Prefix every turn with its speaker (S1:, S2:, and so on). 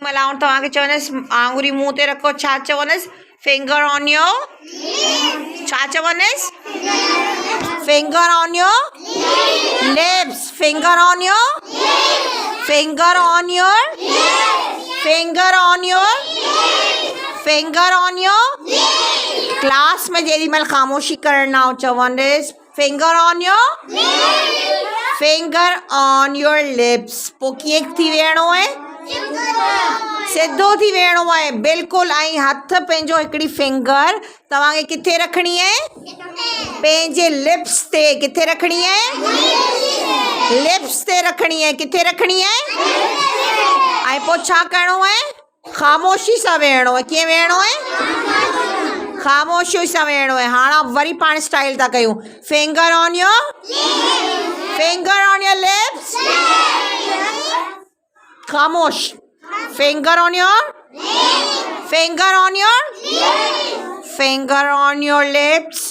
S1: मलाउं तव्हांखे चवंदसि आङुरी मुंहुं ते रखो छा चवंदसि फिंगर ऑन योर छा चवंदसि finger on your lips finger on your finger on your finger on your finger on your class में जेॾी महिल ख़ामोशी करण ना चवंदसि finger on your finger on your lips पोइ कीअं थी वेहणो आहे सिधो थी वेहणो आहे बिल्कुलु ऐं हथ पंहिंजो हिकिड़ी फिंगर तव्हांखे किथे रखणी आहे पंहिंजे लिप्स ते किथे रखणी आहे लिप्स ते रखणी आहे किथे रखणी आहे ऐं पोइ छा करिणो आहे ख़ामोशी सां वेहणो आहे कीअं वेहणो आहे ख़ामोशी सां वेहणो आहे हाणे वरी पाण स्टाइल था कयूं फिंगर ऑन योर लिप्स ख़ामोश finger on your lips